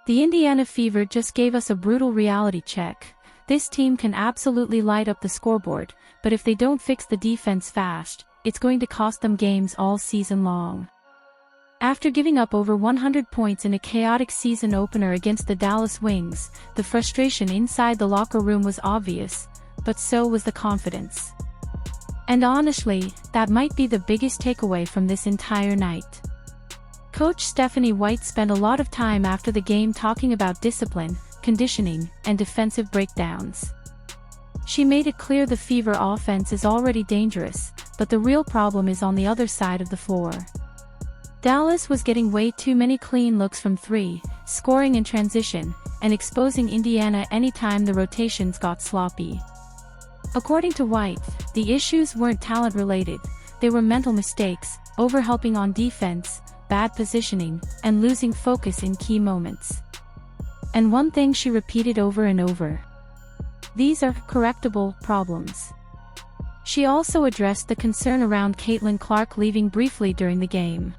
The Indiana Fever just gave us a brutal reality check. This team can absolutely light up the scoreboard, but if they don't fix the defense fast, it's going to cost them games all season long. After giving up over 100 points in a chaotic season opener against the Dallas Wings, the frustration inside the locker room was obvious, but so was the confidence. And honestly, that might be the biggest takeaway from this entire night. Coach Stephanie White spent a lot of time after the game talking about discipline, conditioning, and defensive breakdowns. She made it clear the Fever offense is already dangerous, but the real problem is on the other side of the floor. Dallas was getting way too many clean looks from three, scoring in transition, and exposing Indiana anytime the rotations got sloppy. According to White, the issues weren't talent-related, they were mental mistakes, overhelping on defense, bad positioning, and losing focus in key moments. And one thing she repeated over and over: these are correctable problems. She also addressed the concern around Caitlin Clark leaving briefly during the game.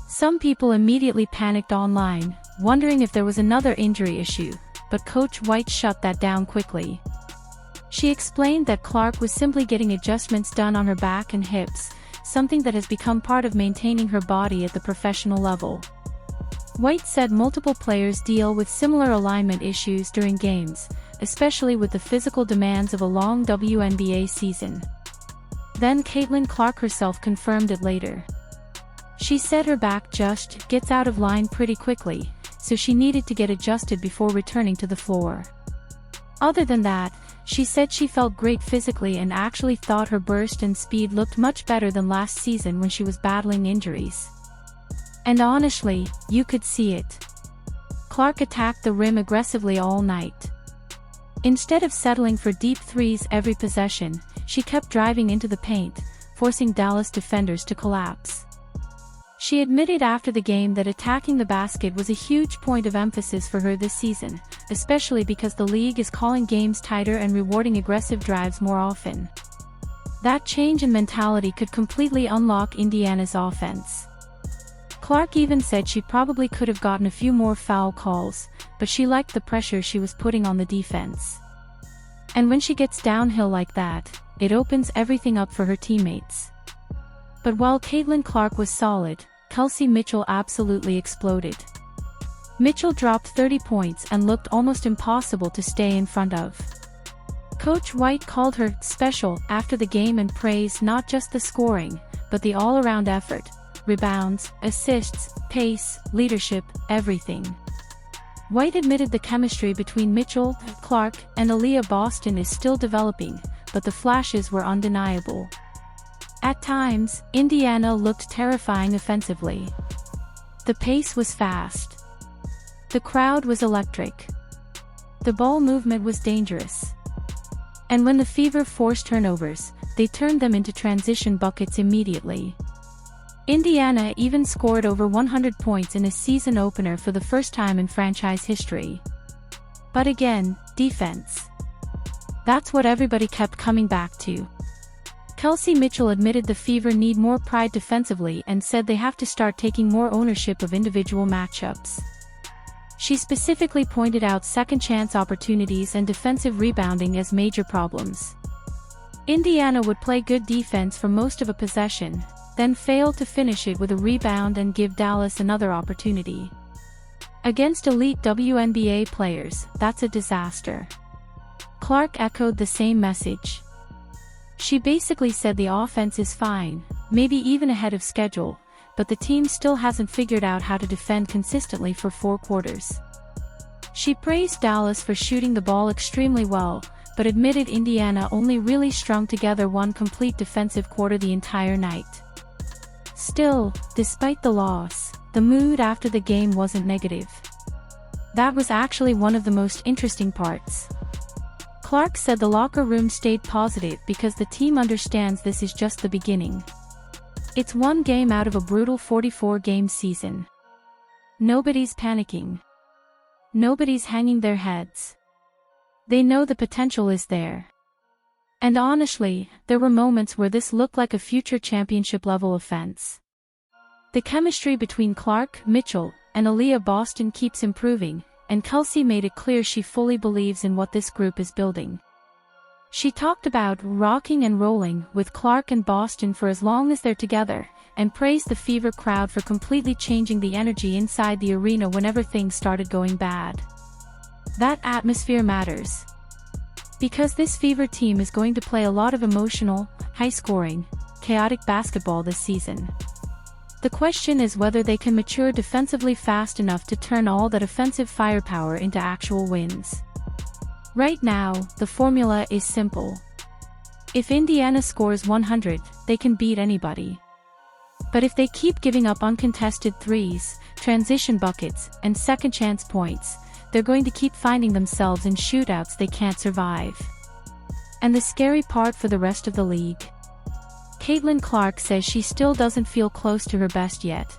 Some people immediately panicked online, wondering if there was another injury issue, but Coach White shut that down quickly. She explained that Clark was simply getting adjustments done on her back and hips, something that has become part of maintaining her body at the professional level. White said multiple players deal with similar alignment issues during games, especially with the physical demands of a long WNBA season. Then Caitlin Clark herself confirmed it later. She said her back just gets out of line pretty quickly, so she needed to get adjusted before returning to the floor. Other than that, she said she felt great physically and actually thought her burst and speed looked much better than last season when she was battling injuries. And honestly, you could see it. Clark attacked the rim aggressively all night. Instead of settling for deep threes every possession, she kept driving into the paint, forcing Dallas defenders to collapse. She admitted after the game that attacking the basket was a huge point of emphasis for her this season, especially because the league is calling games tighter and rewarding aggressive drives more often. That change in mentality could completely unlock Indiana's offense. Clark even said she probably could have gotten a few more foul calls, but she liked the pressure she was putting on the defense. And when she gets downhill like that, it opens everything up for her teammates. But while Caitlin Clark was solid, Kelsey Mitchell absolutely exploded. Mitchell dropped 30 points and looked almost impossible to stay in front of. Coach White called her special after the game and praised not just the scoring, but the all-around effort, rebounds, assists, pace, leadership, everything. White admitted the chemistry between Mitchell, Clark, and Aaliyah Boston is still developing, but the flashes were undeniable. At times, Indiana looked terrifying offensively. The pace was fast. The crowd was electric. The ball movement was dangerous. And when the Fever forced turnovers, they turned them into transition buckets immediately. Indiana even scored over 100 points in a season opener for the first time in franchise history. But again, defense. That's what everybody kept coming back to. Kelsey Mitchell admitted the Fever need more pride defensively and said they have to start taking more ownership of individual matchups. She specifically pointed out second-chance opportunities and defensive rebounding as major problems. Indiana would play good defense for most of a possession, then fail to finish it with a rebound and give Dallas another opportunity. Against elite WNBA players, that's a disaster. Clark echoed the same message. She basically said the offense is fine, maybe even ahead of schedule, but the team still hasn't figured out how to defend consistently for 4 quarters. She praised Dallas for shooting the ball extremely well, but admitted Indiana only really strung together one complete defensive quarter the entire night. Still, despite the loss, the mood after the game wasn't negative. That was actually one of the most interesting parts. Clark said the locker room stayed positive because the team understands this is just the beginning. It's one game out of a brutal 44-game season. Nobody's panicking. Nobody's hanging their heads. They know the potential is there. And honestly, there were moments where this looked like a future championship-level offense. The chemistry between Clark, Mitchell, and Aaliyah Boston keeps improving, and Kelsey made it clear she fully believes in what this group is building. She talked about rocking and rolling with Clark and Boston for as long as they're together, and praised the Fever crowd for completely changing the energy inside the arena whenever things started going bad. That atmosphere matters. Because this Fever team is going to play a lot of emotional, high-scoring, chaotic basketball this season. The question is whether they can mature defensively fast enough to turn all that offensive firepower into actual wins. Right now, the formula is simple. If Indiana scores 100, they can beat anybody. But if they keep giving up uncontested threes, transition buckets, and second-chance points, they're going to keep finding themselves in shootouts they can't survive. And the scary part for the rest of the league? Caitlin Clark says she still doesn't feel close to her best yet.